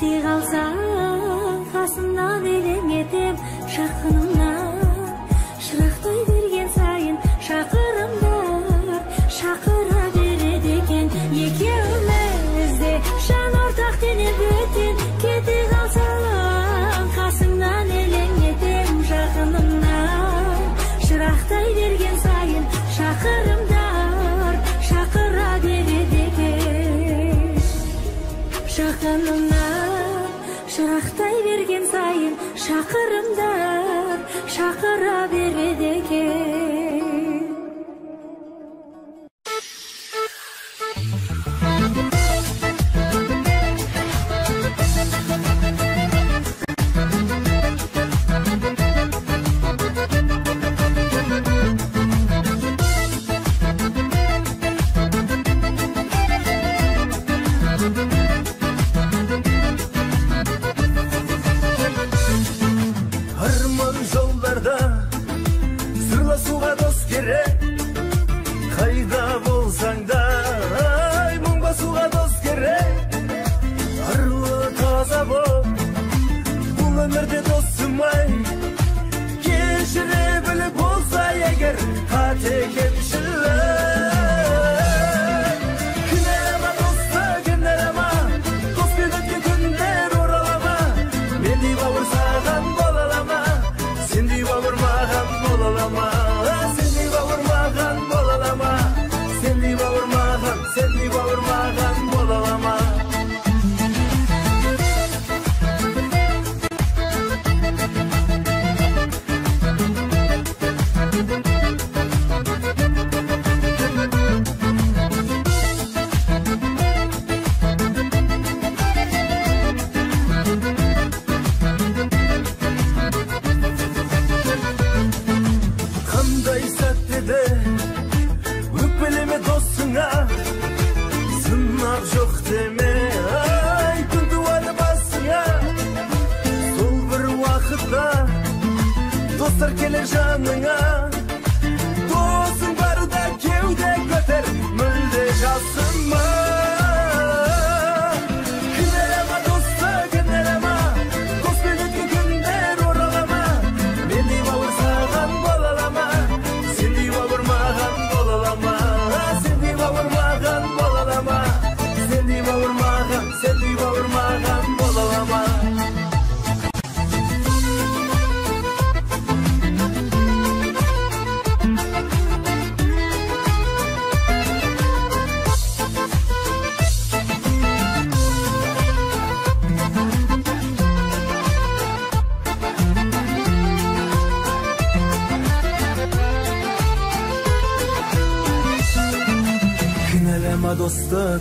кете қалсаң қасымнан елең етем жақынымнан шырақтай берген сайын шақырымдар шақыра береді екен екеумізде жан ортақ дене бөтен кете қалсаң қасымнан елең етем жақынымнан шырақтай берген сайын шақырымдар шақыра береді екен жақынымнан шырақтай берген сайын шақырымдар шақыра береді екен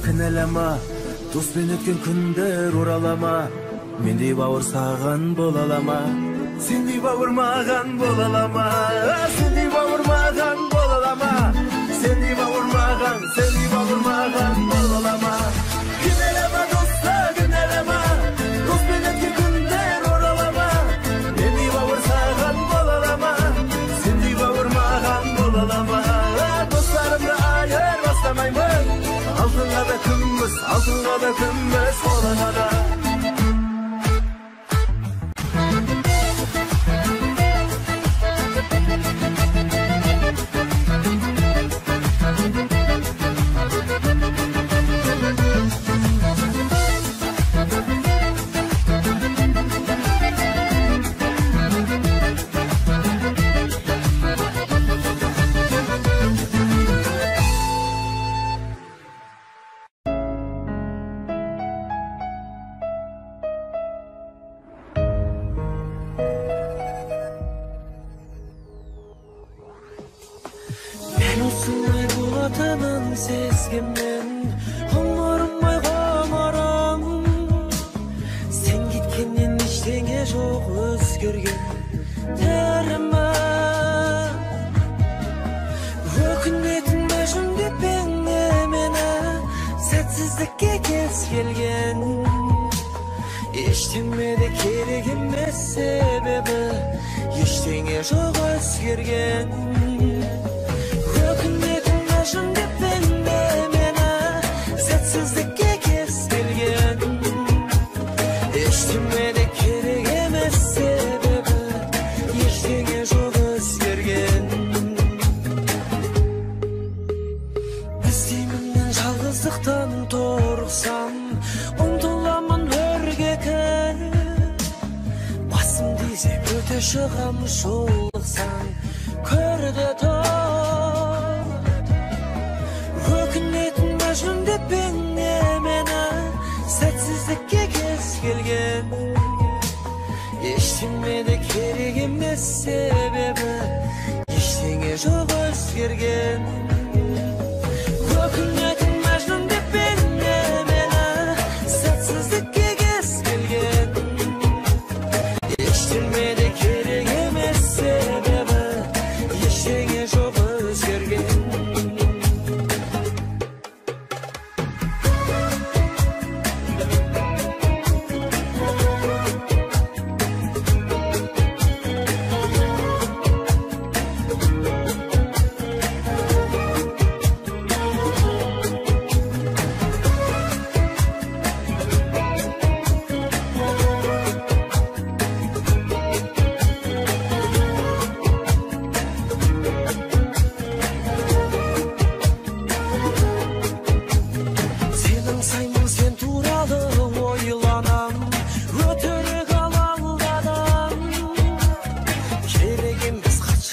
Кінәлама, доспен өткен күндер оралама, мендей бауыр саған болалама, сендей бауыр маған болалама, сендей бауыр маған болалама, сендей бауыр маған болалама. Кінәлама доста, кінәлама, доспен өткен күндер оралама, мендей бауыр саған болалама, сендей бауыр маған болалама. Достарымды айырбастамаймын, алтынға да күміс қолыңа да. Sezgimden Onlarımay qomaram Sen gitkenden iştenge жоқ өзгерген Тәріма Өкінетін мәжім деп беңне мені Сәтсіздікке кез келген Ештеңмеді керек емес себебі Ештеңе жоқ өзгерген Өкінетін мәжім деп Ешкімеде керек емес себебі, ештеңе жоқ өзгерген. Іздеймін мен жалғыздықтан торықсам, ұмтыламын өрге кіріп. Басым дезеп өте шығам, жолықсаң көрді тұр. Өкінетін мәжнүн деп пеңе мені, сәтсіздікке кез келген. Ештеңеде керек емес себебі, ештеңе жоқ өзгерген. Өкінетін мәжнүн деп пеңе мені, сәтсіздікке кез келген. Ештеңеде керек емес себебі, ештеңе жоқ өзгерген.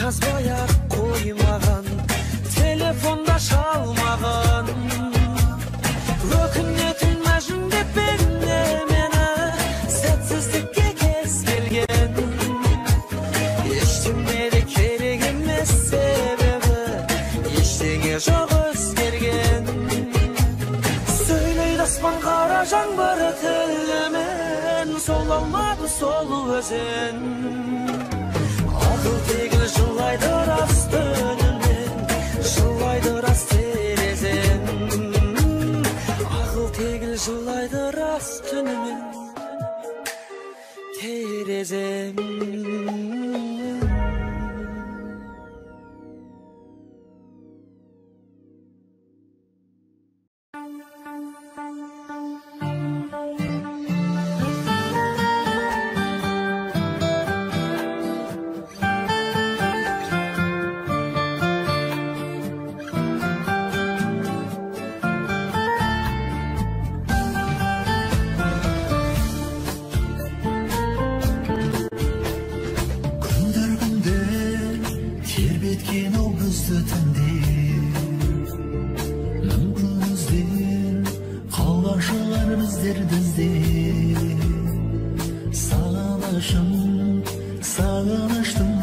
Жазбай-ақ қоймаған, телефонда шалмаған. Өкінетін мәжнүн деп пеңе мені, сәтсіздікке кез келген. Ештеңеде керек емес себебі, ештеңе жоқ өзгерген. Сөйлейді аспан қара жаңбыр тілімен, сол алмады сол өзен. Ақыл тегіл жылайды рас түнімен, жылайды рас терезен. Ақыл тегіл жылайды рас түнімен, терезен. Сағыныштың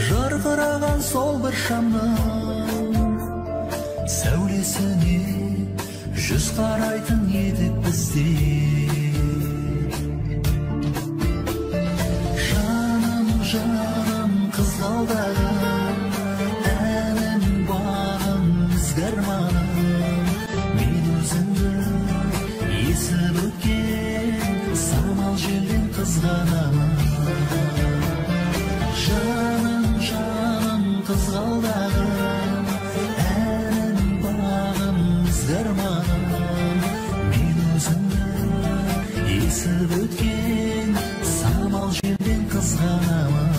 жарқыраған сол бір шамның сәулесіне жүз қарайтын едік бізде. Жаным, жаным, қызғалдағым, әнім, бағым, ізгі-арманым, мен өзіңді есіп өткен самал желден қызғанамын. Жаным, жаным, қызғалдағым, әнім, бағым, ізгі-арманым, мен өзіңді есіп өткен самал желден қызғанамын.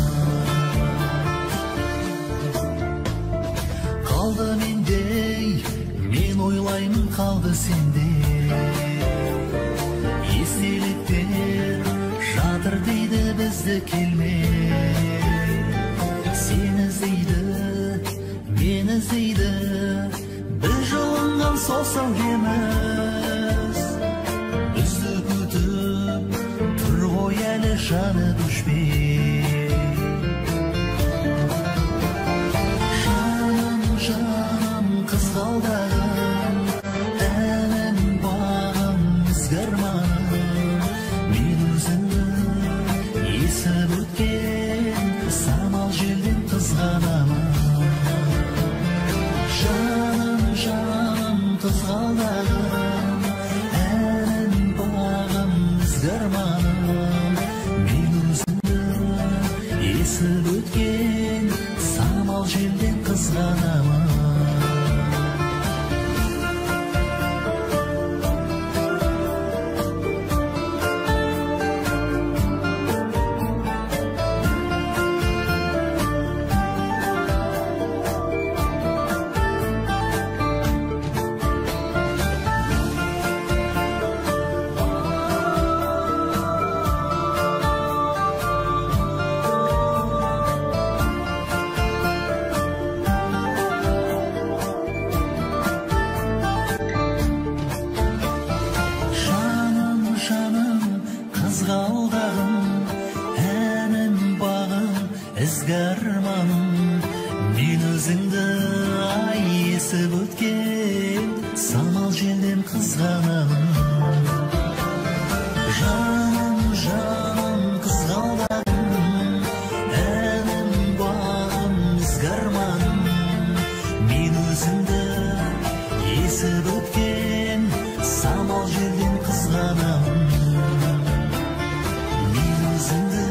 Қалды мендей, мен ойлаймын, қалды сенде. Естеліктер жатыр дейді бізді келмей. Сен іздейді, мен іздейді, біз жылынған сол сәулеміз. Бізді күтіп тұр ғой әлі жаны өшпей. Жаным, жаным, қызғалдағым, әнім, бағым, ізгі-арманым, мен өзіңді есіп өткен самал желден қызғанамын. Жаным, жаным, қызғалдағым, әнім, бағым, ізгі-арманым, мен өзіңді ezgi armanim men o'zingni esib o'tgan samol jeldan qizg'anaman жаным жаным qizg'aldarim elim bağım ezgi armanim men o'zingni esib o'tgan samol jeldan qizg'anaman men o'zingni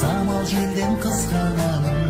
samol jeldan qizg'anaman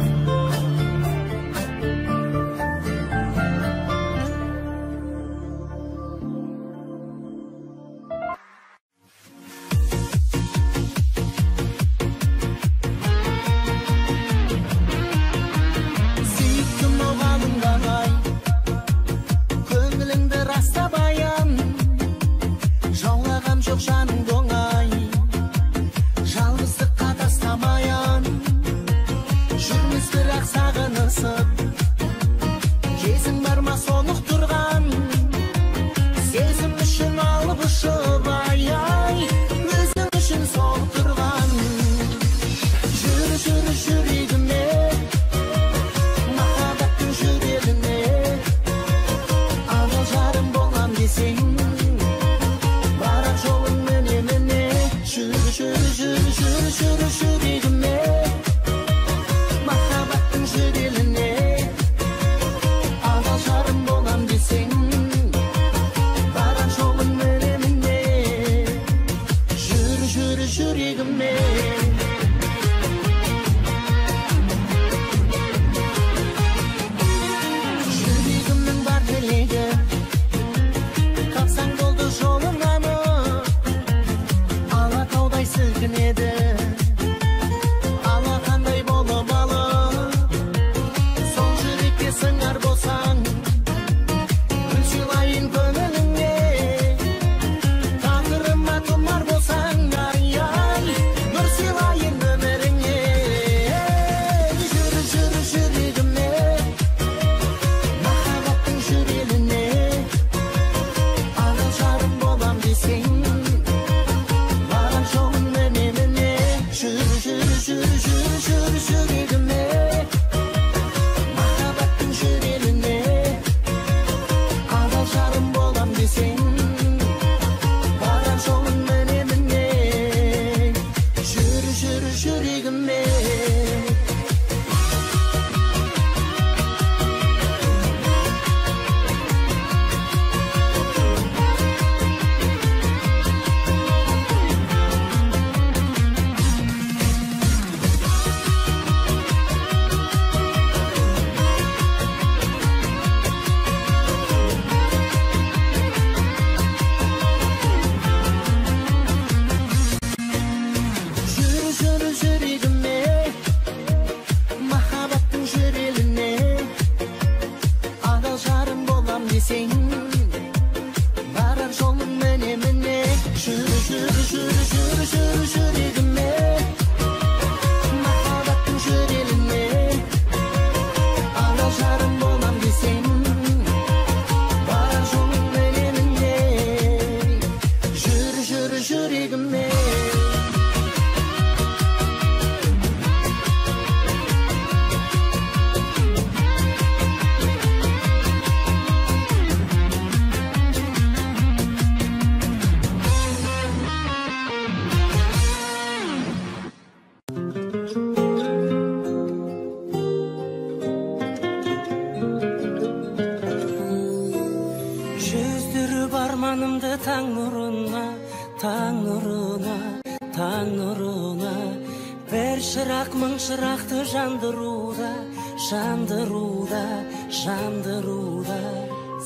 Шырақты жандыруда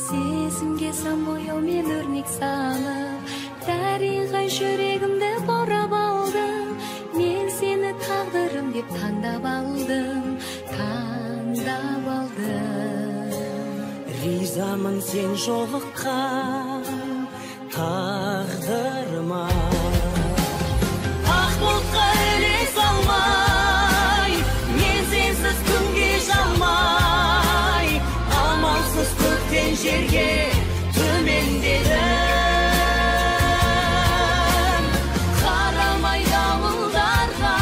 Сезімге сан бояу мен өрнек салып Тәрихай жүрегімді борап алдым Мен сені тағдырым деп таңдап алдым Ризамын сен жолыққан тағдырыма Ақ бұлтқа іле салмай Мен сенсіз күнге жалмай Амалсыз көктен жерге төмендедім Қарамай дауылдарға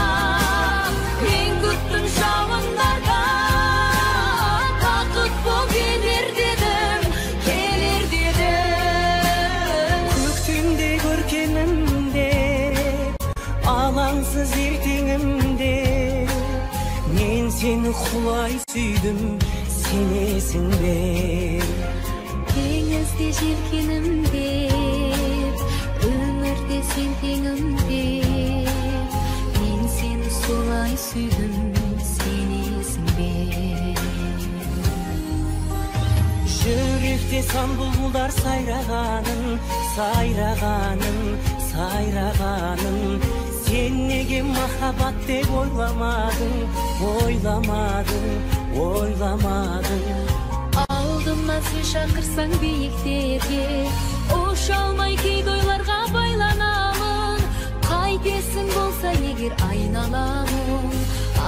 Alansız ertеңimde мен сені құлай сүйдім, сенесің бе? Теңізде желкенім деп, өмірде сен теңім деп, мен сені солай сүйдім, сенесің бе? Жүректе сан бұлбұлдар сайрағанын, сайрағанын, сайрағанын, сен неге махаббат деп ойламадың, ойламадың, ойламадың? Алдыма сен шақырсаң биіктерге, ұша алмай кейде ойларға байланамын. Қайтесің болса егер айналамын,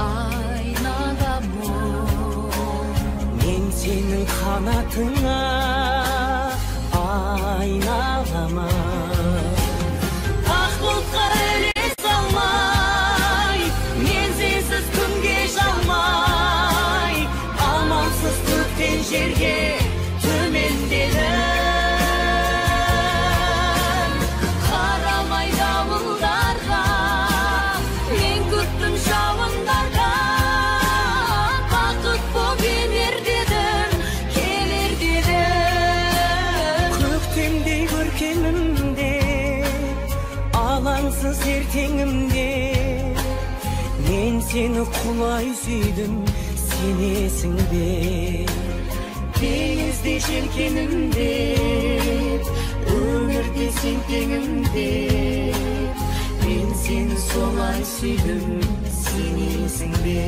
айналамын. Мен сенің қанатыңа айналамын. Ақ бұлтқа іле салмай, мен сенсіз күнге жалмай, амалсыз көктен жерге төмендедім. Қарамай дауылдарға, мен күттім жауындарға, бақыт боп енер дедім, келер дедім. Көктемдей көркемімде, алаңсыз ертеңімде, мен сені құлай сүйдім, сенесің бе? Теңізде желкенім деп, өмірде сен теңім деп, мен сені солай сүйдім, сенесің бе?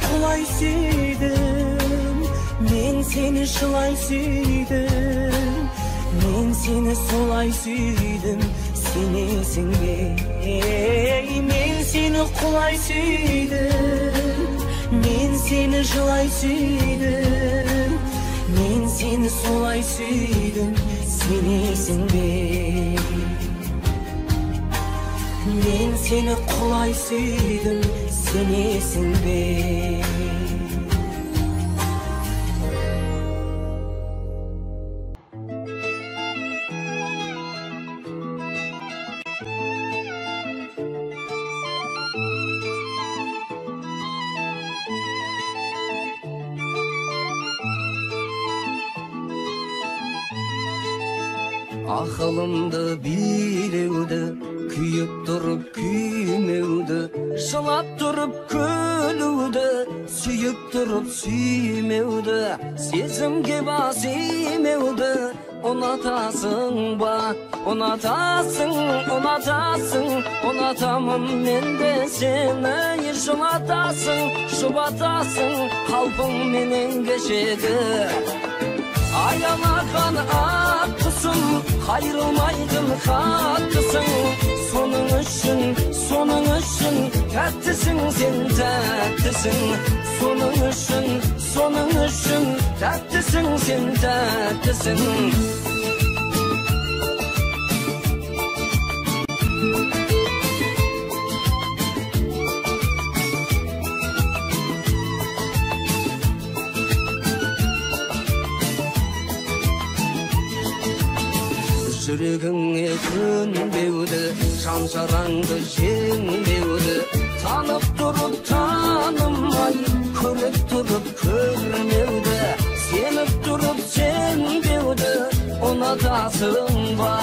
Құлай сүйдім, мен сені жылай сүйдім, мен сені солай сүйдім, сенесің бе? Мен сені құлай сүйдім, мен сені жылай сүйдім, мен сені солай сүйдім, сенесің бе? Мен сені құлай сүйдім, сенесің бе? Ақылымды билеуді, күйіп тұрып күймеуді, жылап тұрып күлуді, сүйіп тұрып сүймеуді, сезімге бас имеуді ұнатасың ба? Ұнатасың, ұнатасың, ұнатамын мен де сені. Жылатасың, жұбатасың, қалпың менен кешегі. Аялаған аттысың, қайрылмайтын хаттысың, соның үшін тәттісің, сен тәттісің. Соның үшін тәттісің, сен тәттісің. Жүрегіңе көнбеуді, жан-жараңды жеңбеуді, танып тұрып танымай, көріп тұрып көрмеуді, сеніп тұрып сенбеуді ұнатасың ба?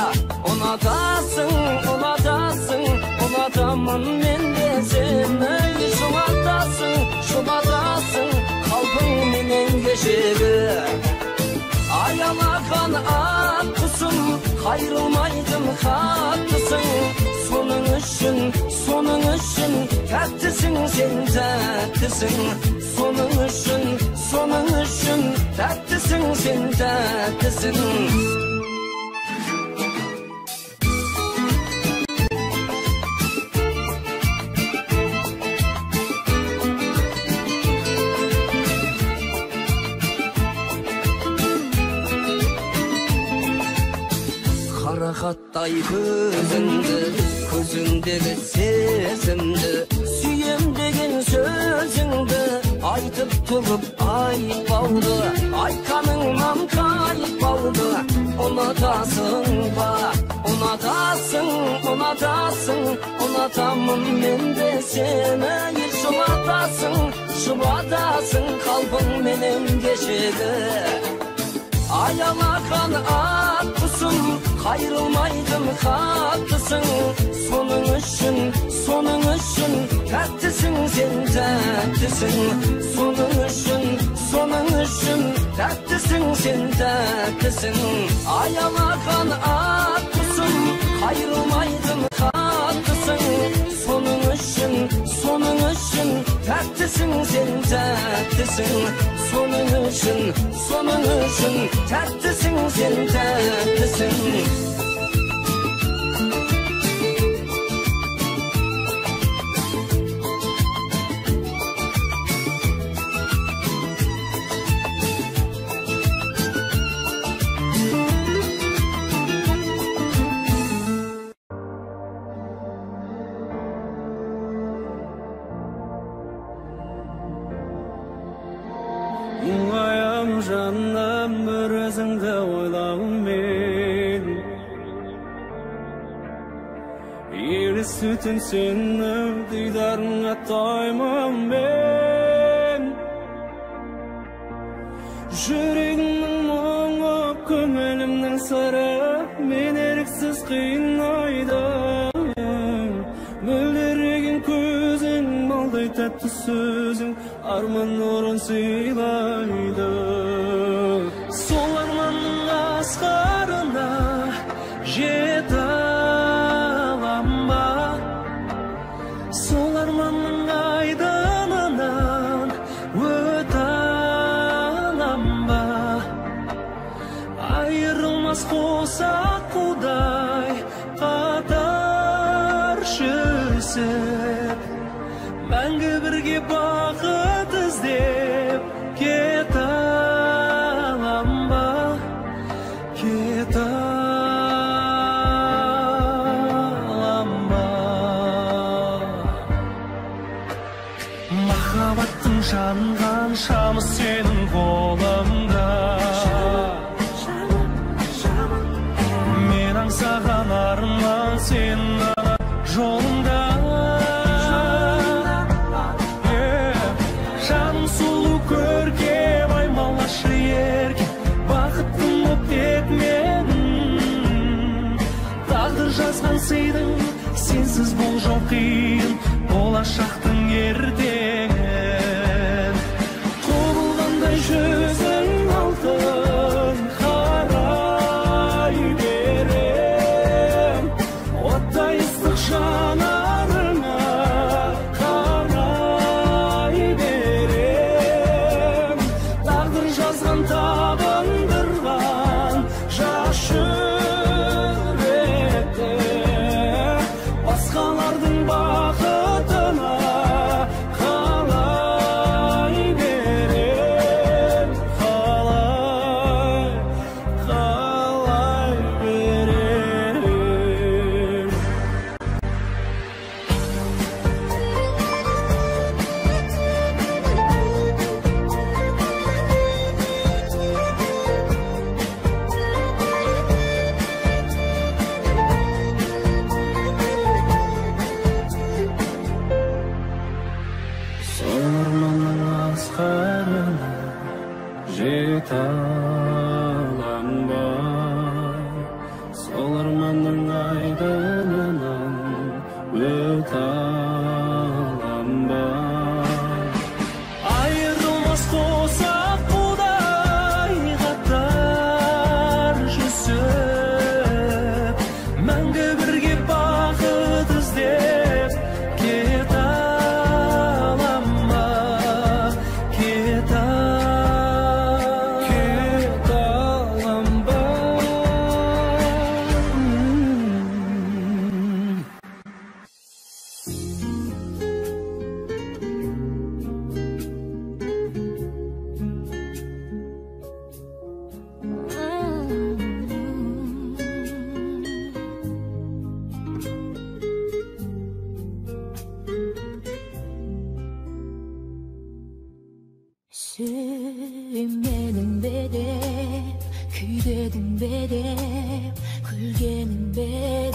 Ұнатасың, ұнатасың, ұнатамын мен де сені. Жұбатасың, жұбатасың, қалпың менен кешегі. Аялаған аттысың, қайрылмайтын хаттысың, соның үшін тәттісің, сен тәттісің. Соның үшін тәттісің, сен тәттісің. katday gözündü, gözündeki sezimdi, süyem degen sözündü, aytıp turup ayıp oldu, aytkanыңнан kayıp oldu. Unatasın ba, unatasın, unatasın, unatamın men de seni, şulatasın, kalbin menem geçedi. Ayalakan attısın, kayrılmaydım haklısın. Sonun üçün, təttisin sen təttisin. Sonun üçün, təttisin sen təttisin. Ayalakan attısın, kayrılmaydım haklısın. Sonun üçün, təttisin sen təttisin. Sonun üçün, təttisin sen təttisin. Muңайам жаным бір өзіңді ойлауым мен, елес сүтін сенің дидарыңа тоймам мен. Жүрегімнің мұңы, көңілімнің сыры, мен еріксіз қинайдым. Мөлдіреген көзің, малдай тәтті сөзің, арман нұрын сыйлайды. Сол арманның асқарына жете алам ба? Сол арманның айдынынан өте алам ба? Айырылмас қосақ қудай қатар жүзіп, мәңгі бірге бақыт іздеп кете алам ба? Кете алам ба? Махаббаттың жанған шамы сенің қолыңда, мен аңсаған арман сенің жолыңда. Жаным сұлу көркем, аймалашы еркек, бақыттым боп тек мен. Тағдыр жазған сыйдың, сенсіз бұл жол қиын, болашақтың ертеңін. Құбылғандай жүзің алтын қарай берем, оттай ыстық жанарыңа қарай берем. Тағдыр жазған табындырған жас жүректі, басқалардың бақытына қалай берем, қалай берем. Сол арманның асқарына жете алам ба? Сол арманның айдынынан өте алам ба? Айырылмас қосақ қудай қатар жүзіп, мәңгі бірге бақыт іздеп кете алам ба? Кете алам ба?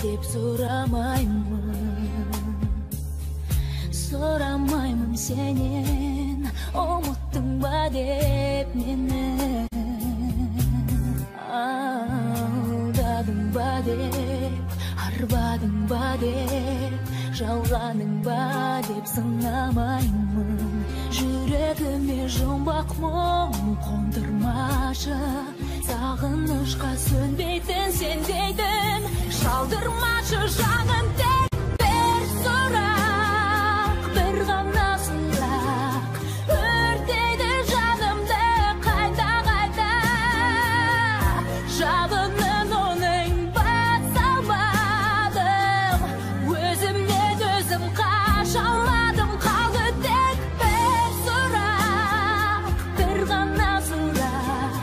деп сұрамаймын сенен, ұмыттың ба деп мені, алдадың ба деп, арбадың ба деп, жалғаның ба деп сынамаймын. Жүрегіме жұмбақ мұң қондырмашы, сағынышқа сөнбейтін сен дейтін, шалдырмашы жаным тек бір сұрақ, бір ғана сұрақ, өртейді жанымды қайта-қайта. Жабының оның баса алмадым, өзімнен өзім қаша алмадым. Қалды тек бір сұрақ, бір ғана сұрақ,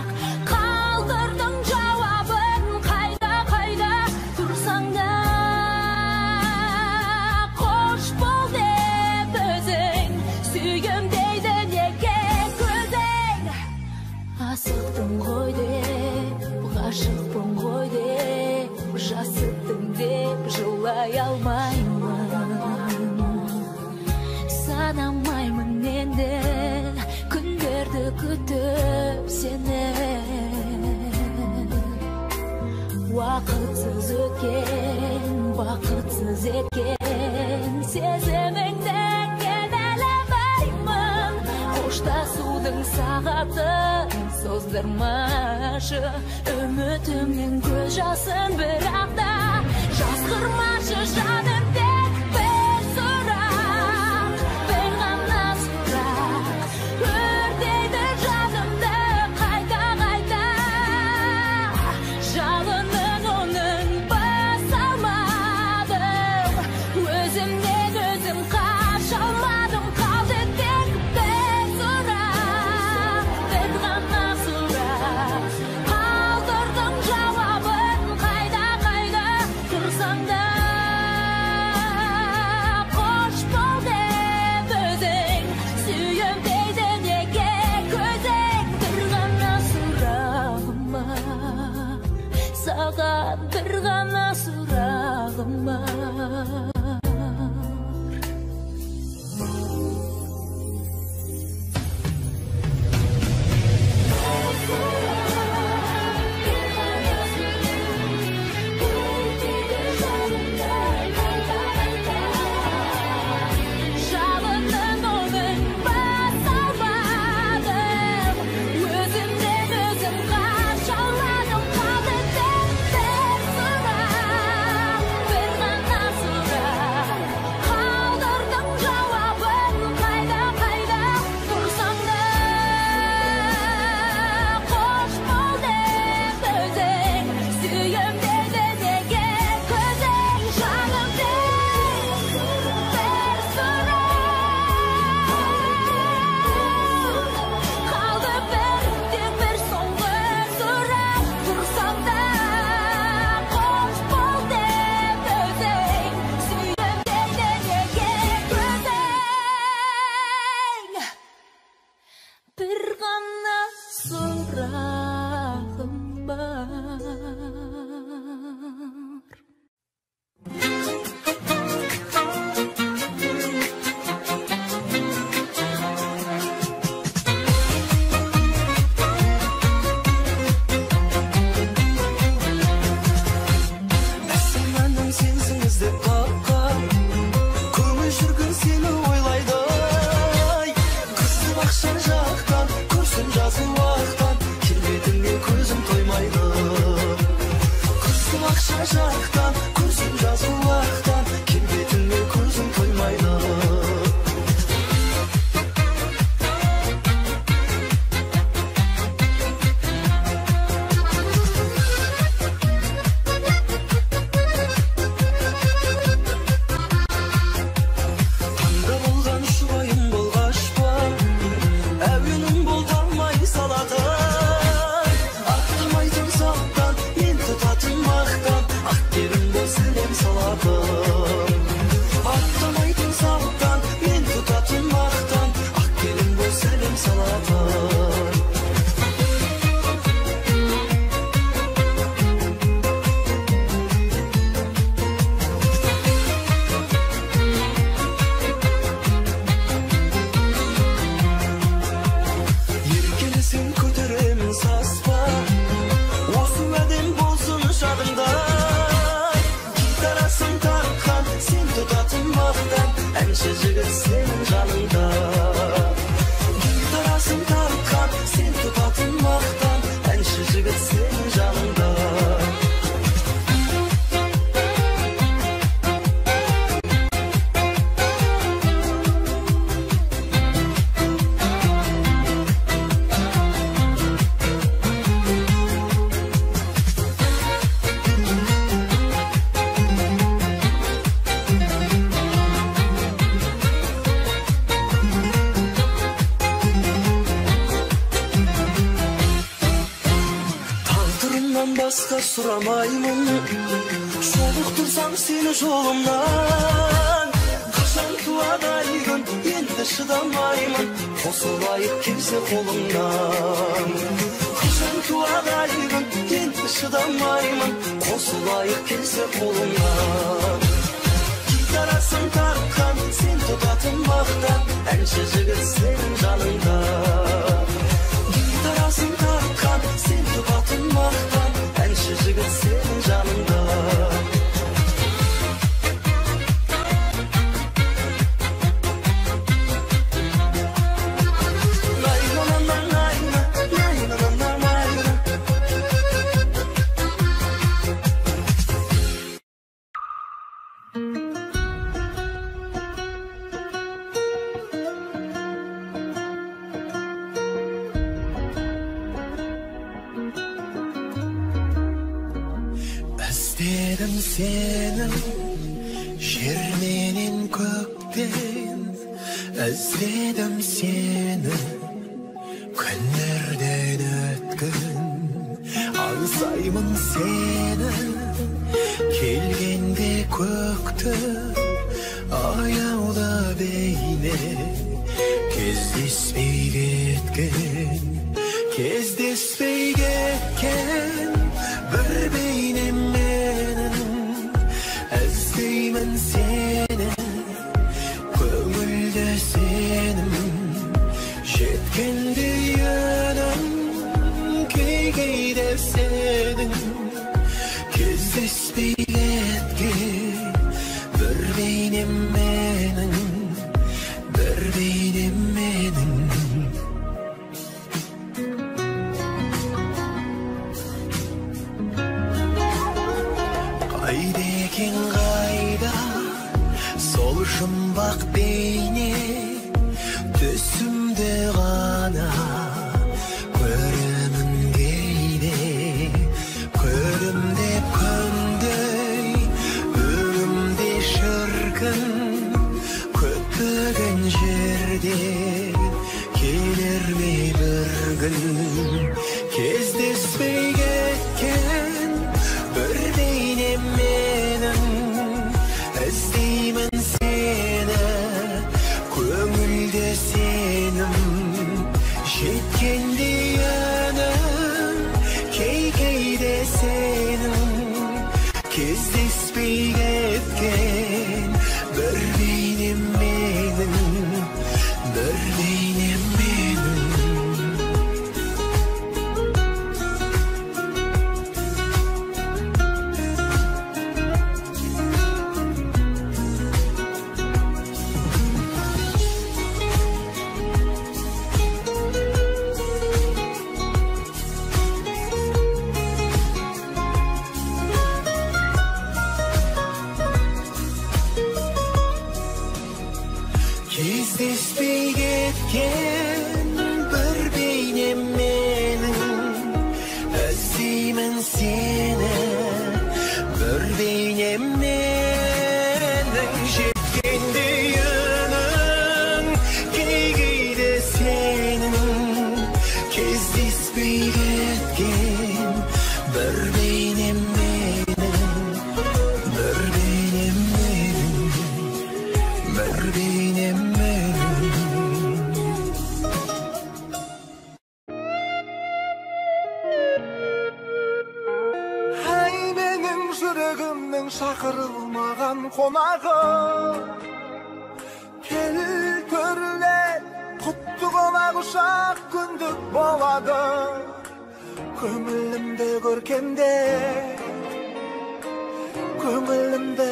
қалдырдың жауабын қайда-қайда тұрсаң да. Қош бол деп өзің, сүйгім дейді неге көзің. Асықтың ғой деп, ғашықпын ғой деп, жасыттың деп жылай алмаймын. Санамаймын енді күндерді күтіп сені, уақытсыз өткен, бақытсыз еткен сезіміңді кінәламаймын. Қоштасудың сағатын создырмашы, үмітімнің көз жасын бірақ та жазғырмашы жаным тек бір сұрақ, бір ғана сұрақ, өртейді жанымды қайта-қайта. Жалынын оның баса алмадым, өзімнен өзім қаша алмадым. Қалды тек бір сұрақ, бір ғана сұрақ, қалдырдың жауабын қайда-қайда тұрсаң да. Қош бол деп өзің, сүйем дейді неге көзің. Бір ғана сұрағым бар, саған бір ғана сұрағым бар. Жалынын оның баса алмадым, өзімнен өзім қаша алмадым. Қалды тек бір сұрақ, бір ғана Gitarasın takkan, sen tutatın maktan, әнші жігіт senin жаныңda. Gitarasın takkan, sen tutatın maktan, әнші жігіт senin жаныңda. Başka soramayımın, Çoluktursam seni jolumdan. Kaşan tuadaygın, endi şıdamayımın, Kosulayıp kimse kolumdan. Kaşan tuadaygın, endi şıdamayımın, Kosulayıp kimse kolumdan. Gitarasın takkan, sen tutatın maktan, әнші жігіт senin жаныңда. Gitarasın takkan, sen tutatın maktan, әнші жігіт senin жаныңда. İzledim seni жерменен көктен, izledim seni күндерден өткен. Аңсаймын seni келгенде көкті, аяуда бейне кездеспей кеткен, кездеспей кеткен бір бейнем менің. İzleymen seni көңілді сенім, жеткенде yönüm кейде сенің. Кездеспей кеткен бір бейнем менің, бір бейнем менің. Қайда екен қайда сол жұмбақ бейне, түсімде ғана көремін кейде. Көрімде күндей, өмімде шіркін, көптеген жерде келер ме бір күн. Кездеспей кеткен бір бейнем менің, іздеймін сені көңілде сенім. Жеткенде yönüm кейде сенің, кездеспей кеткен бір бейнем менің, бір бейнем менің. Кездеспей кеткен бір бейнем менің, іздеймін сені бір бейнем менің. Жеткенде yönüm кейде сенің, кездеспей кеткен бір бейнем менің, бір бейнем менің, бір бейнем менің. Ай менің жүрегімнің шақырылмаған қонағы, кел төрлет құтты қонақ ұшақ күндік болады. Көңілімде көркемде, көңілімде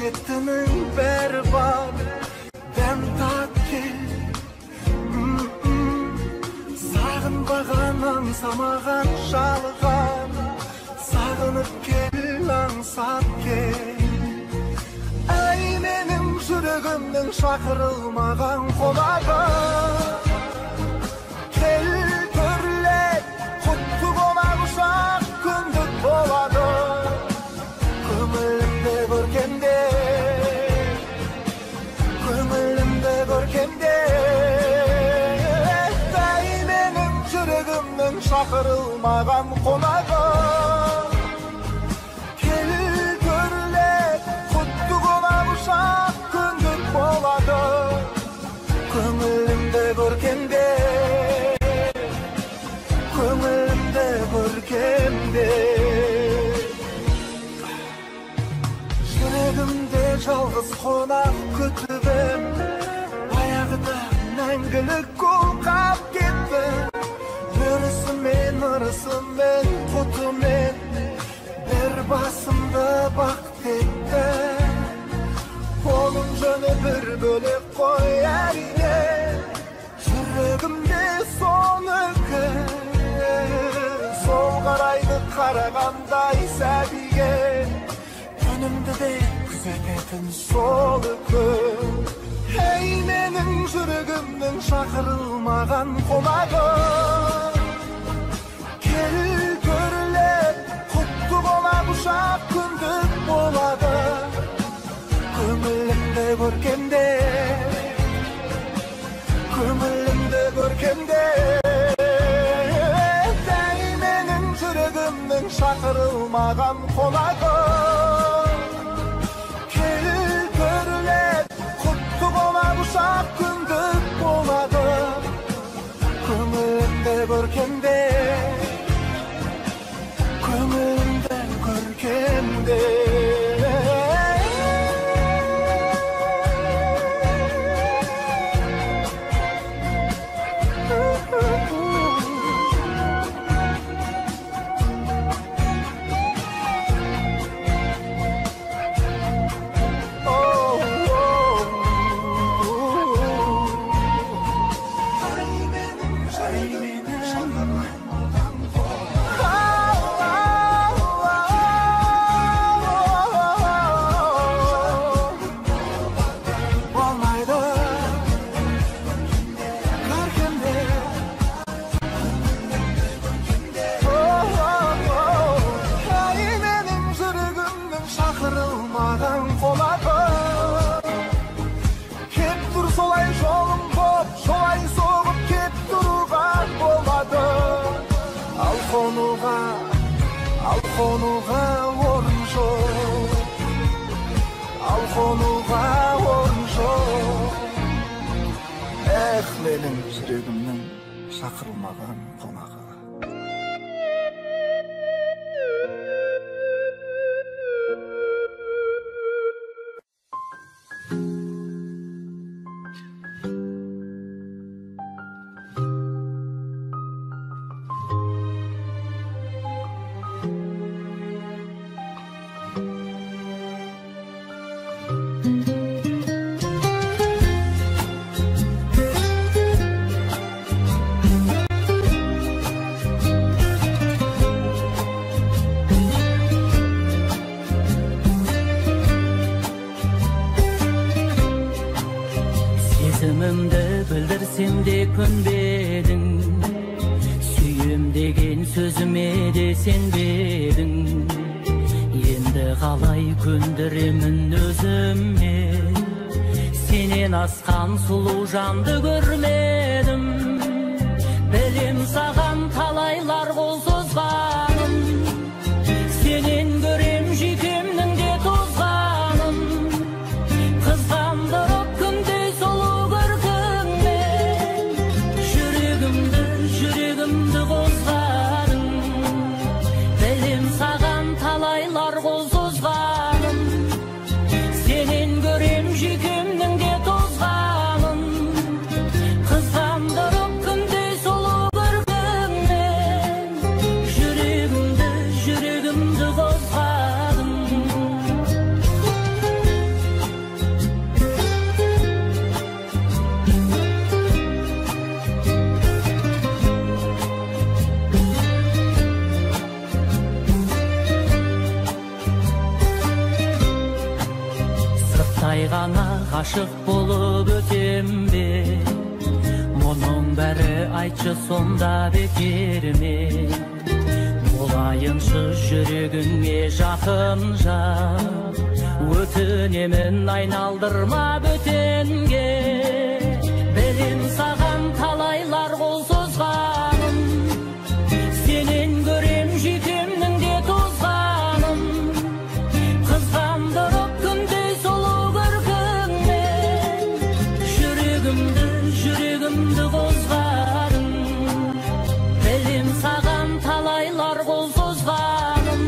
Hasretinin berbat ben tatlı Sağınbağan ansamağan şalğan Sağınıp gel ansat gel Ay benim жүрегімнің шақырылмаған қонағы Kel köрлет құтты қонақ ұшақ күндік болады Көңілімді көркемде Ай менің жүрегімнің шақырылмаған қонағы Kel köрлет құтты қонақ ұшақ күндік болады Көңілімді көркемде Жүрегімде жалғыз қонақ күтіп Баяғыда мәңгілік қолқап кетті Өрісімен, ырысымен, құтымен Бір басымды бақыт етті Оның жөні бір бөлек қой әрине Жүрегімде соныкі Сол қарайды қарағандай сәбиге Күнімді де күзететін сол үкі Ей менің жүрегімнің шақырылмаған қонағы Кел көрлет құтты қонақ ұшақ күндік болады Көңілімді көркемде Дәй менің жүрегімнің шақырылмаған қонағы Кел көрлет құтты қонақ ұшақ күндік болады Көңілімді көркемде Қонуға орын жоқ Эх, менің жүрегімнің шақырылмаған қонағы Сезімімді білдірсем де көнбедің Сүйем деген сөзіме де сенбедің Енді қалай көндіремін өзіме Сенен асқан сұлу жанды көрмедім Білем саған талайлар қол созғаным Сенен көрем жүйкемнің де тозғаным Қызғандырып күндей сұлу көркіңмен Жүрегімді қозғадың Білем саған талайлар қол созғаным Сенен көрем жүйкемнің де тозғаным aşık bolup ötembi. Munun bäri aytçı sonda bekirmi. Olayınçı жүрегіңе жақынжа. Өтінемін айналдырма бөтенге. Білем саған талайлар қол созғаным. Сенен көрем жүйкемнің де тозғаным. Қызғандырып күндей сұлу көркіңмен. Жүрегімді қозғадың. Білем саған талайлар қол созғаным.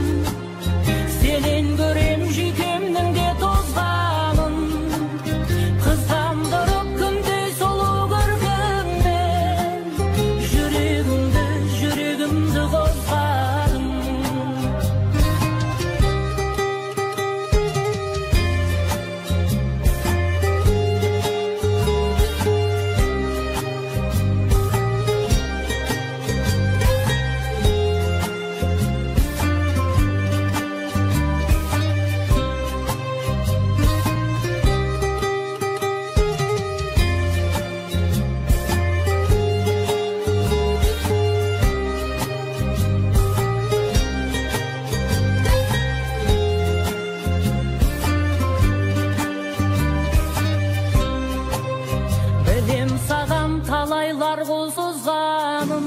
Сенен көрем жүйкемнің де тозғаным. Қызғандырып күндей сұлу көркіңмен. Жүрегімді қозғадың. Білем саған талайлар қол созғаным.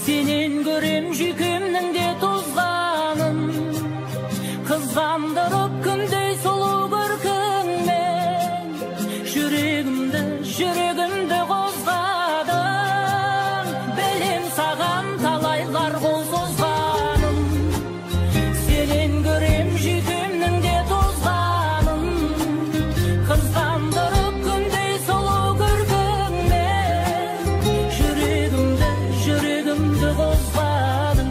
Сенен көрем жүйкемнің де тозғаным. Қызғандырып күндей сұлу көркіңмен. Жүрегімді қозғадың. Білем саған талайлар қол созғаным. Сенен көрем жүйкемнің де тозғаным. Қызғандырып күндей сұлу көркіңмен. Жүрегімді қозғадың.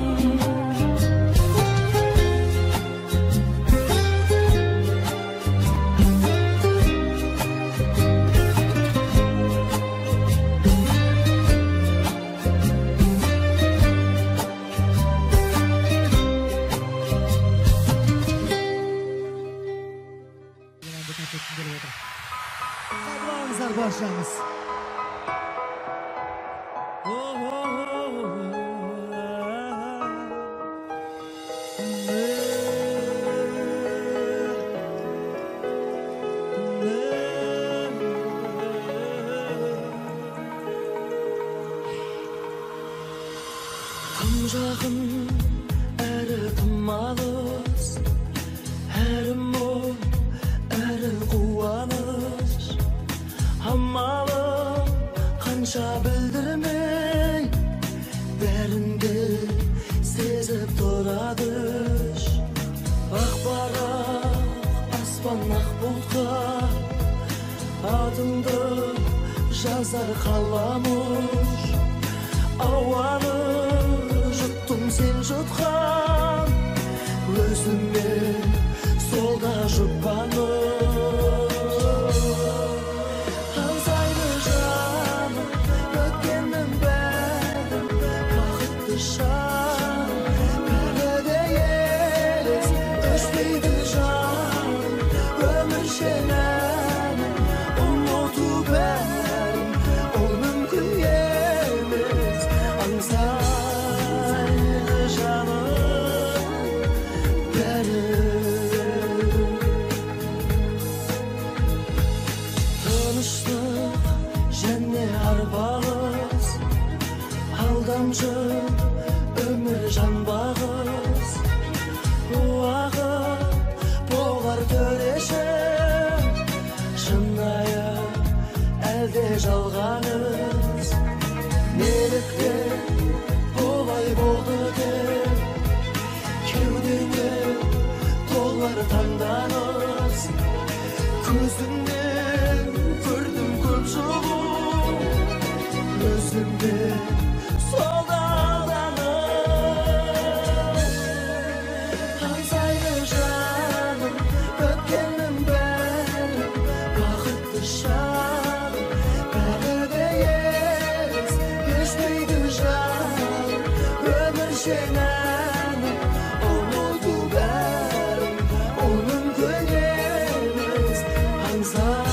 Sabahınızlar başlayınız. Tım жақын әрі тым алыс, әрі мұң, әрі қуаныш. Амалым қанша білдірмей, бәрінде сезіп тұрады. Ақ барақ аспан ақ бұлтқа, атыңды жазар қаламыш. Ауаны жұттым сен жұтқан, өзіме солда жұтпаным. Аңсайды жаным, өткеннің бәрін, бақытты шағым. Бәрі де елес, өшпейді жаным, өміршең әнім. Ұмыту бәрін, ол мүмкін емес. Аңсайды жаным, бәрі. Тыныштық және арбалыс, алдамшы өмір жанбағыз. Уақыт болар төреші, шынайы әлде жалғаныз. Неліктен олай болды деп, кеудеңе толар таңданыс. Көзіңнен көрдім көп жылу, өзімде солда алданыс. Аңсайды жаным, өткеннің бәрін, бақытты шағым. Бәрі де елес, өшпейді жаным, өміршең әнім. Ұмыту бәрін, ол мүмкін емес. Аңсайды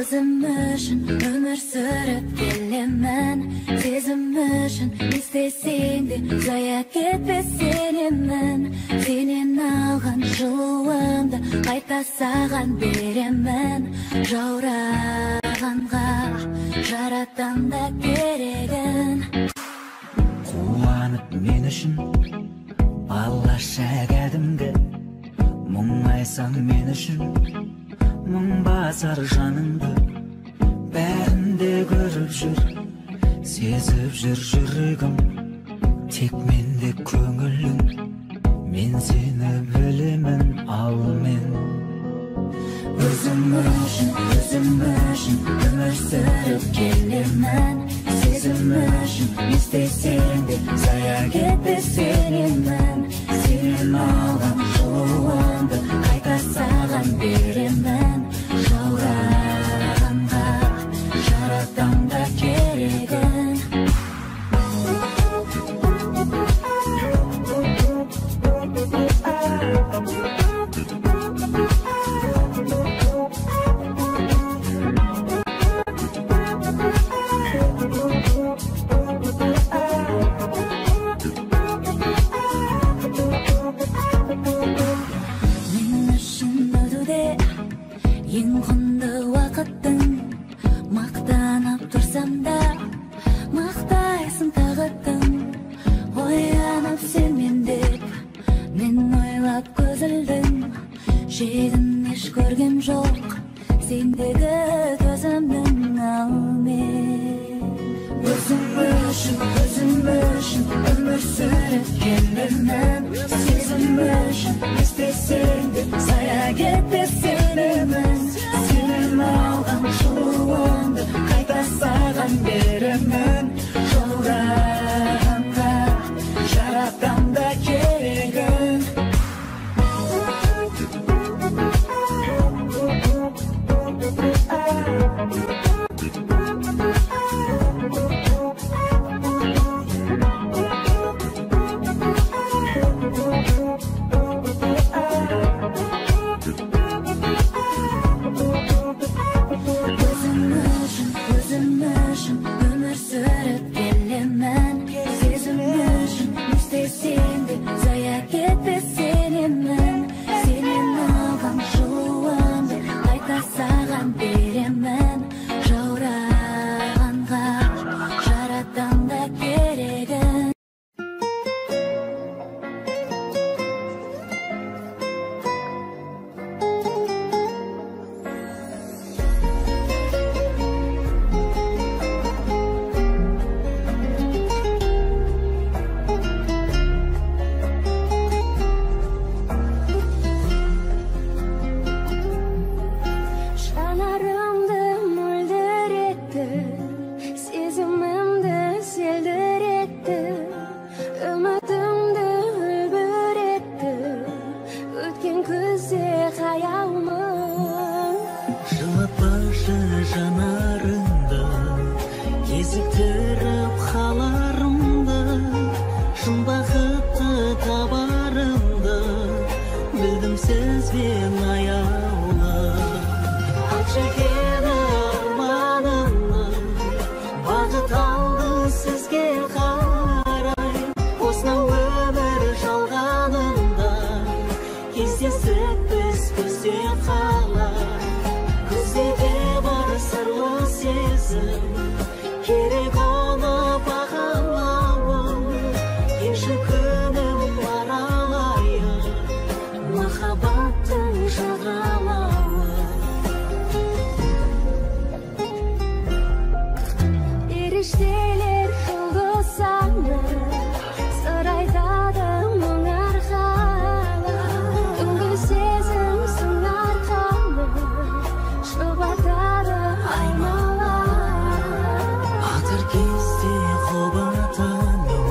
Özüm üçün ömür sürüp gelemen. Sezim üçün istesindi zaya ketpesenimen. Senin algan жылуыңды қайта саған беремен. Жаурағанға жаратам да керегін. Қуанып мен үшін алғаша кәдімгі мұңайсаң мен үшін мың басар жаныңды. Бәрінде көріп жүр, сезіп жүр жүрегім, тек менде көңілің. Мен сені білемін, ал мен өзім үшін өмір сүріп келемін. Сезім үшін істесең де зая кетпесенемін. Сенен алған жылуыңды қайта саған беремін. Жаурағанға жаратам да керегін. Akşekeni armanımdan Бағыт алды сізге қарай Осынау өмір жалғанында Кездесіп біз күзде қалай Күзде де бар сырлы сезім Керек оны бағалауым Еші күнім аралайын Махаббаттың жағалауы Erişteler жұлдыз саны Сыр айтады мың арқалы Түнгі сезім сыңар қалы Шұбатады аймалар Атыр кезде қобатаным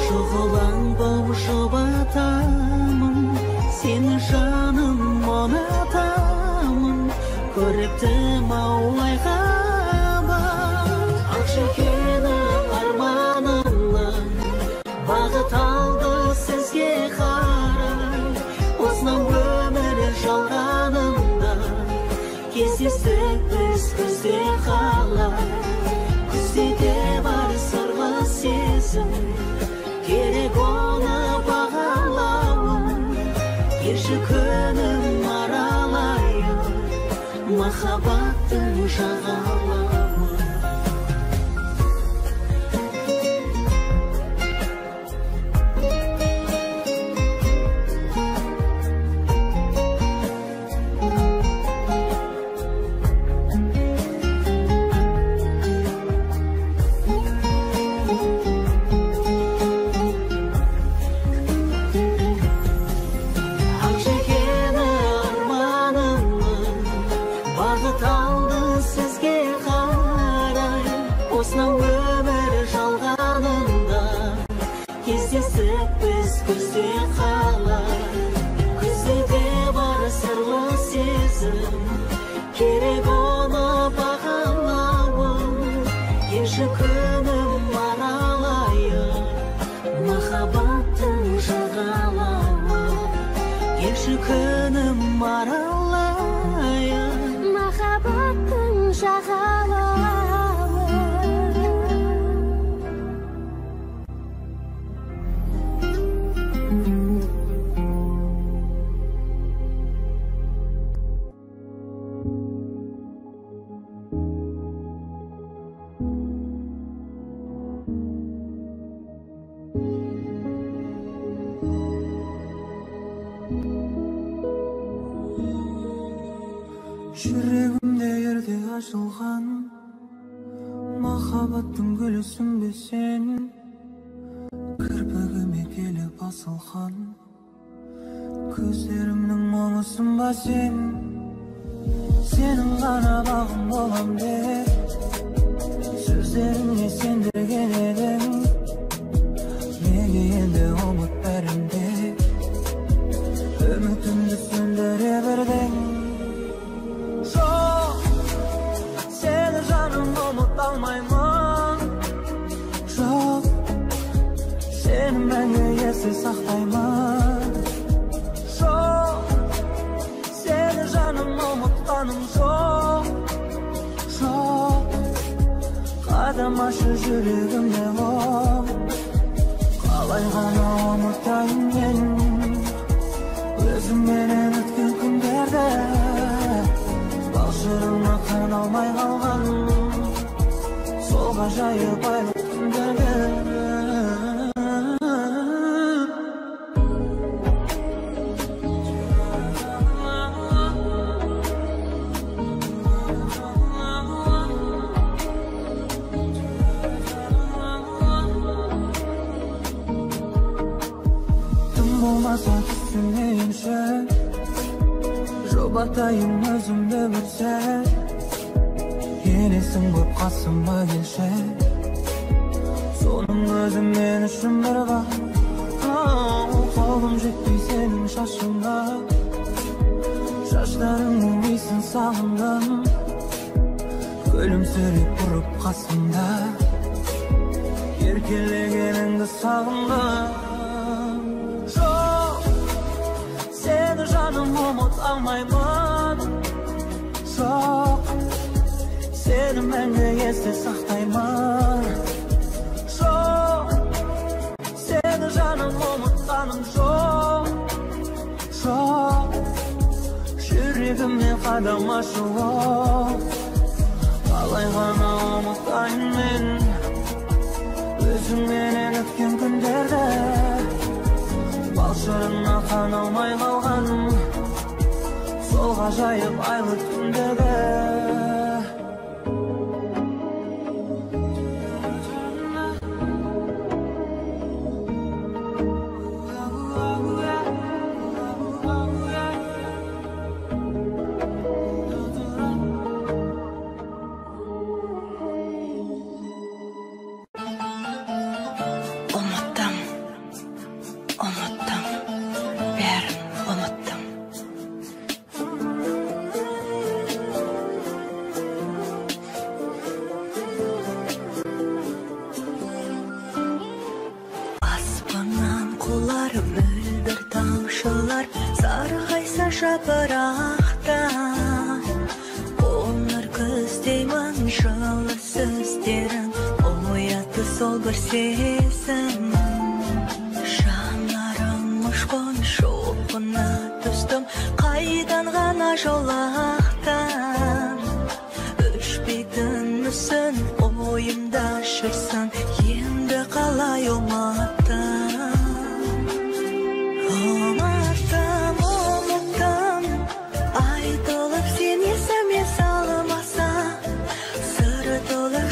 Шұғыланбау шұбатамын Сені жаным ұнатамын Көріктім-ау айғабам Акшекені арманымнан Бағыт алды сізге қарай Осынау өмір жалғанында Кездесіп біз күзде қалай Күзде де бар сырлы сезім Керек оны бағалауым Еші күнім аралайын Махаббаттың жағалауы Акшекені арманымнан Бағыт алды сізге қарай Осынау өмір жалғанында Кездесіп біз күзде қалай Күзде де бар сырлы сезім Керек оны бағалауым Еші күнім аралайын Махаббаттың жағалауы Еші күнім аралайын Махаббаттың жағалауы Жүрегімде ерде ашылған Махаббаттың гүлісің бе сен Кірпігіме келіп басылған Көздерімнің мұңысың ба сен Сенің ғана бағым болам деп Сөздеріңе сендірген едің Неге енді ұмыт бәрінде Үмітімді сөндіре бердің Жоқ, сені жаным ұмыт алмаймын Жоқ, сені мәңгі есте сақтаймын Жоқ, сені жаным ұмытқаным жоқ Жоқ, қадамашы жүрегімде оқ Қалай ғана ұмытайын мен Өзімменен өткен күндерді Балшырыңа қаналмай қалған Сол ғажайып айлы түндерді Тым болмаса түсінейінші Жұбатайын өзімді бір сәт Елесің көп қасыма келші Соның өзі мен үшін бір бақ Қолым жетпей сенің шашыңа Шаштарың өңейсің сағындым Күлімсіреп тұрып қасымда Еркелегеніңді сағындым Жоқ, сені жаным ұмыт алмаймын Жоқ мәңгі есте сақтаймын. Жоқ, сені жаным ұмытқаным жоқ. Жоқ, жүрегіме қадам ашуы. Қалай ғана ұмытайын мен өзіңменен өткен күндерді. Бал шырына қаналмай қалғаным сол ғажайып айлы түндерді. Жапырақтан қоңыр күздеймін жылы сөздерін оятты сол бір сезім. Жанарым ұшқын шоқына түстім қайдан ғана жолақтан. Өшпейтін мүсін ойымда жүрсін енді қалай ұмыттым.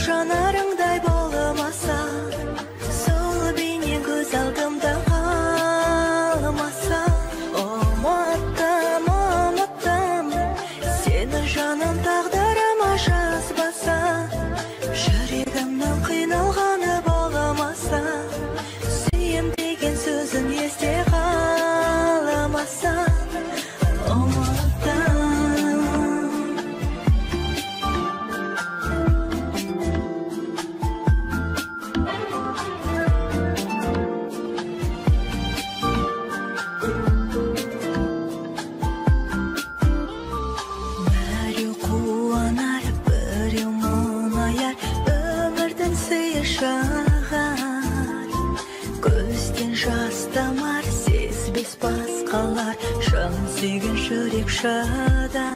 Жанарыңдай болмаса, сол бейне көз алдымда қалмаса. Ұмыттым, ұмыттым, сені жаным тағдырыма жазбаса. Жүрегімнің қиналғаны болмаса, сүйем деген сөзін есте қалмаса. Көзден жас тамар, сезбес басқалар, жан сүйген жүрек шыдар.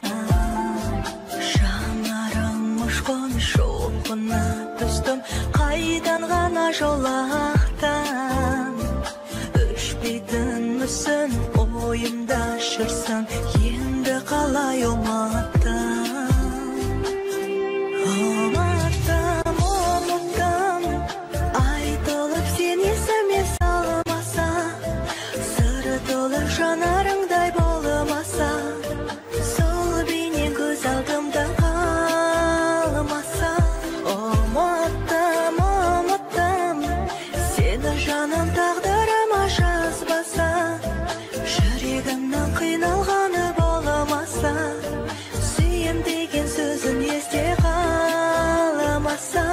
Жанарым ұшқын шоқына түстім қайдан ғана жолақтан. Өшпейтін мүсін ойымда жүрсін енді қалай ұмыттым. Жанарыңдай болмаса, сол бейне көз алдымда қалмаса. Ұмыттым, ұмыттым, сені жаным тағдырыма жазбаса. Жүрегімнің қиналғаны болмаса, сүйем деген сөзін есте қалмаса.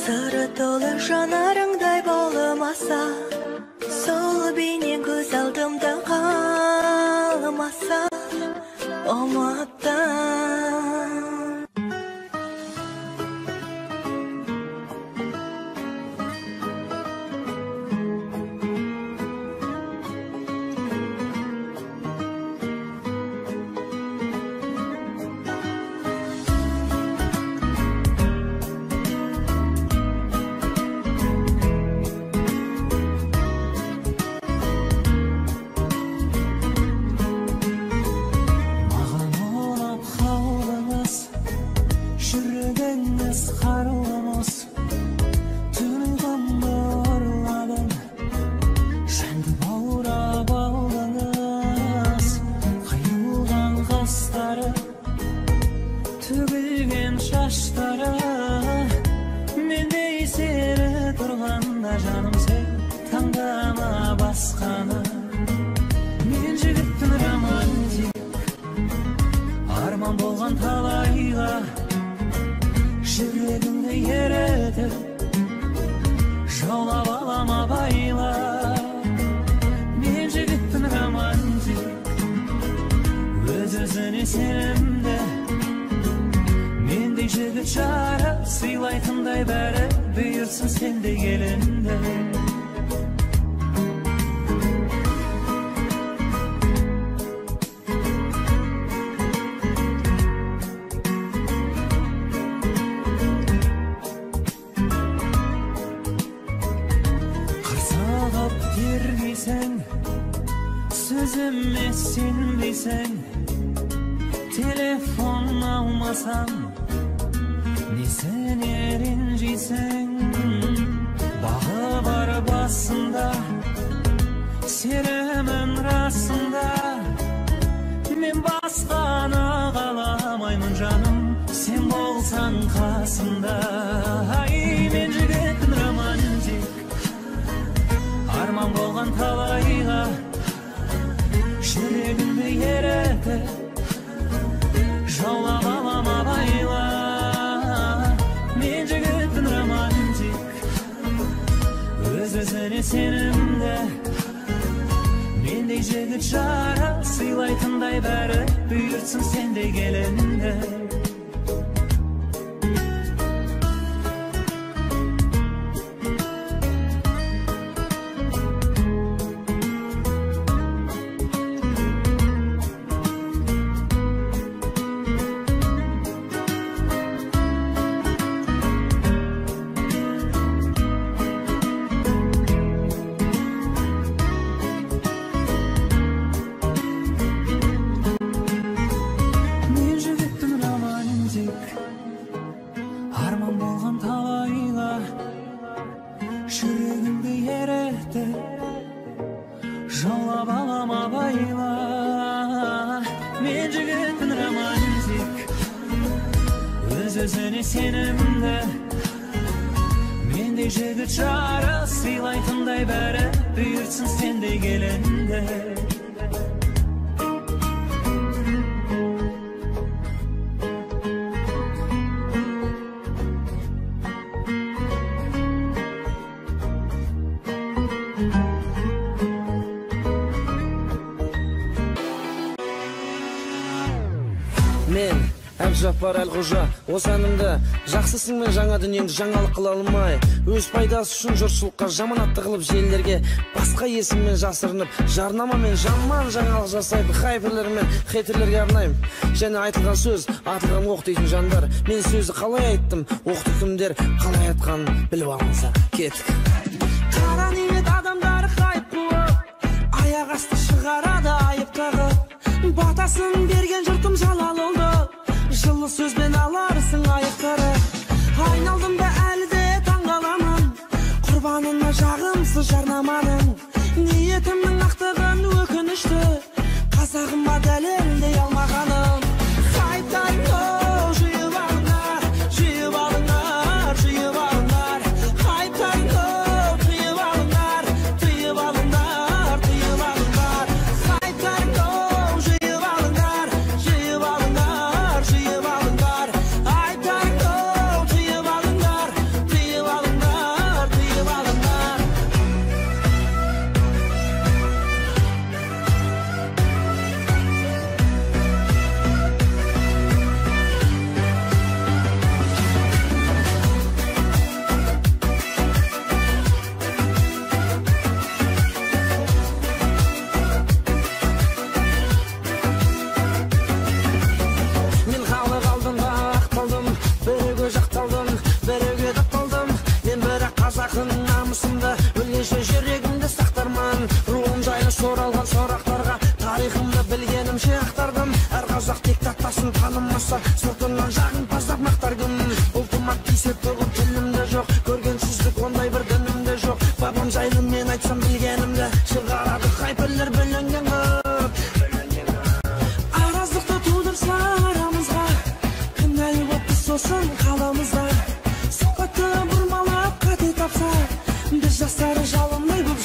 Сыры толы жанарыңдай болмаса, сол бейне көз алдымда қалмаса. Ұмыттым. шаштары мендей сері тұрғанда жаным сен tangdama басқаны. Мен жігіттің романтик, арман болған талайға, жүрегімді еретіп, жаулап алам абайла. Мен жігіттің романтик, өз-өзіне сенімді, мендей жігіт жарып, сыйлайтындай бәрі, бұйырсын сендей келінді. Қырсығып тергейсің, сөзіме сенбейсің, телефон алмасам, несіне ренжисің? Бағы бар басында, сенімін расында, мен басқаны қаламаймын жаным, сен болсаң қасымда. Ай, мен жігіттің романтик, арман болған талайға, жүрегімді еретіп, жаулап алам абайла. Мен жігіттің романтик, өз-өзіне сенімді, мендей жігіт жара, сыйлайтындай бәрі, бұйыртсын сендей келінді. Арман болған талайға, жүрегімді еретіп, жаулап алам абайла. Мен жігіттің романтик, өз-өзіне сенімді, мендей жігіт жары, сыйлайтындай бәрі, бұйыртсын сендей келінді. Мен Әбжаппар Әлқожа, осы әнімді жақсысың мен жаңа дүниеңді жаңалық қыла алмай, өз пайдасы үшін жұртшылыққа жаманатты қылып, желілерге басқа есіммен жасырынып, жарнама мен жаман жаңалық жасайды, хайперлер мен хейтерлерге арнайым. Және айтылған сөз, атылған оқ дейтін жандар, мен сөзді қалай айттым, оқты кімдер қалай айтқанын біліп алыңыза, кеттік. Қара ниет адамдар хайп болып, аяқ асты шығарады айып тағып, батасын берген жұртым жалал oldu, жылы сөзбен аларсың аяқтары. Айналдым да әлі де таңғаламын, құрбанына жағымсыз жарнаманың, ниетімнің ақтығын өкінішті, қазағыма дәлелдей алмағаным. Хайптар жиып алыңдар, жиып алыңдар, жиып алыңдар. Хайптар тыйып алыңдар, тыйып алыңдар, тыйып алыңдар. Хайптар жиып алыңдар, жиып алыңдар, жиып алыңдар. Хайптар тыйып алыңдар, тыйып алыңдар, тыйып алыңдар. Мен халық алдында ақталдым, біреуге жақталдым, біреуге тапталдым. Мен бірақ қазақын намысымды, өлгенше жүрегімді сақтарман. Руым жайлы соралған сұрақтарға, тарихымды білгенімше ақтардым. Әр қазақ тек таттасын танымаса, сыртынан жағымпаздап мақтар кім? Ұлтыма тисе төгіп тілімде жоқ, көргенсіздік ондай бір дінімде жоқ. Бабам жайлы мен айтсам білгенімді, шығарады хайперлер бүлінген көп. Араздықты тудырса арамызға, кінәлі болып біз сосын қаламызда. Сұхбатты бұрмалап қате тапса, біз жастары жалындай көп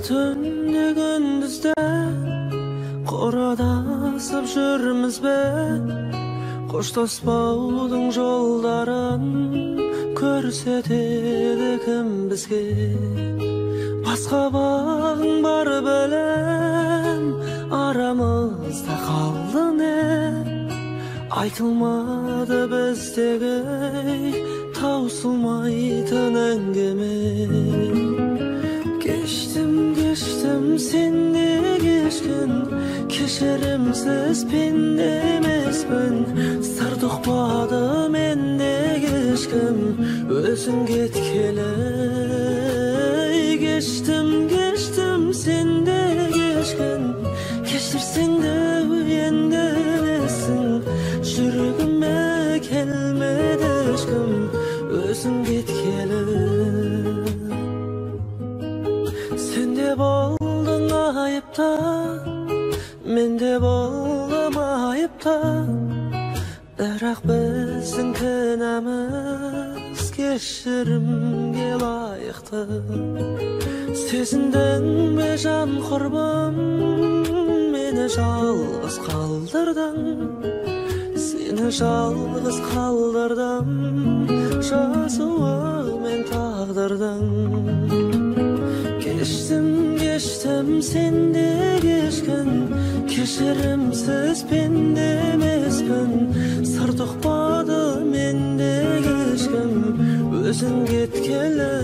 tünde gündüzde Qoradasıp жүрміз бе Qoştaspaudың жолдарын Көрсетеді кім бізге Басқа бағың бар білем Арамызда қалды не Айтылмады біздегі Таусылмайтын әңгіме Geçtim sen de geçkin Keşerimsiz pendemezbin Sır tıkpadı men de geçkim Özün ketkele Geçtim sen de geçkin Keştirsen de uyendemesin Жүрегіме келмеді ешкім Өзің кеткелі Sen de болдың айыпта Мен де болдым айыпта Бірақ біздің кінәміз Кешірімге лайықты Сезіндің бе жан құрбым Мені жалғыз қалдырдың Seni жалғыз қалдырдым Жазуы мен тағдырдың Geçtim sen de geçkin Keşirimsiz pendemezbin Sır tıkpadı men de geçkim Özün ketkele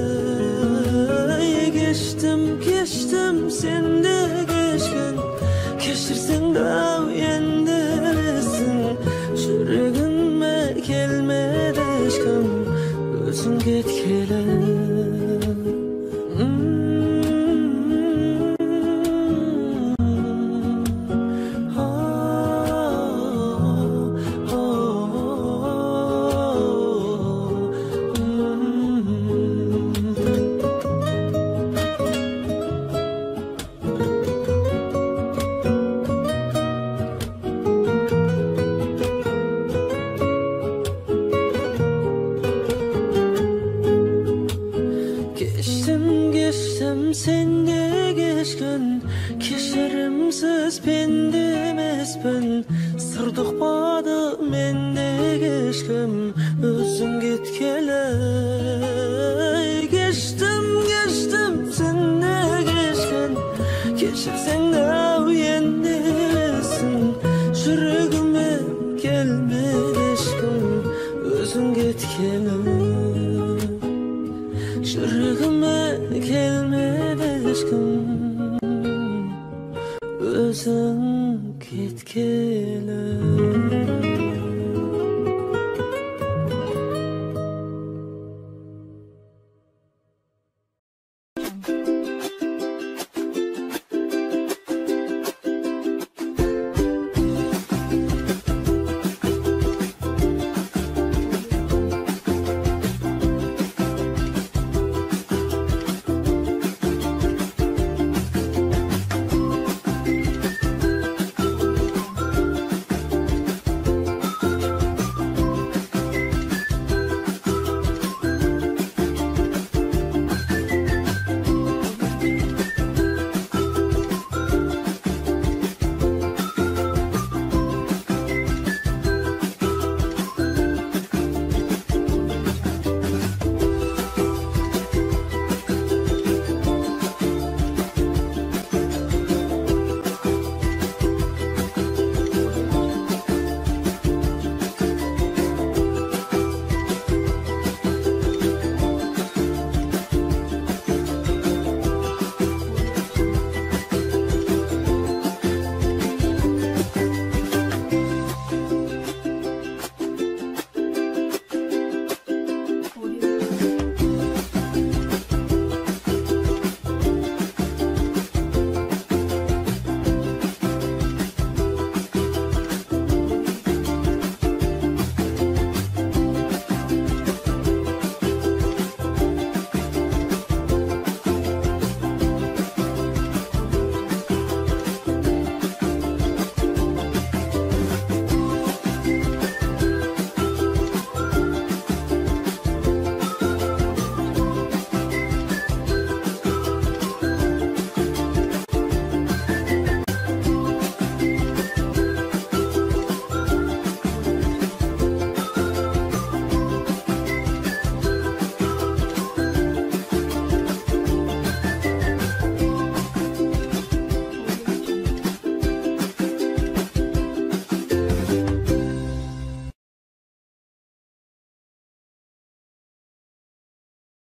Geçtim sen de geçkin Keşirsen de uyendemesin Жүрегіме келмеді ешкім Өзің кеткелі Geçtim sen de geçkin Keşirimsiz pendemezbin Sır tıkpadı men de geçkim Özün ketkele Geçtim sen de geçkin Keşirsen de uyendemesin Жүрегіме келмеді ешкім Özün ketkele Жүрегіме келмеді ешкім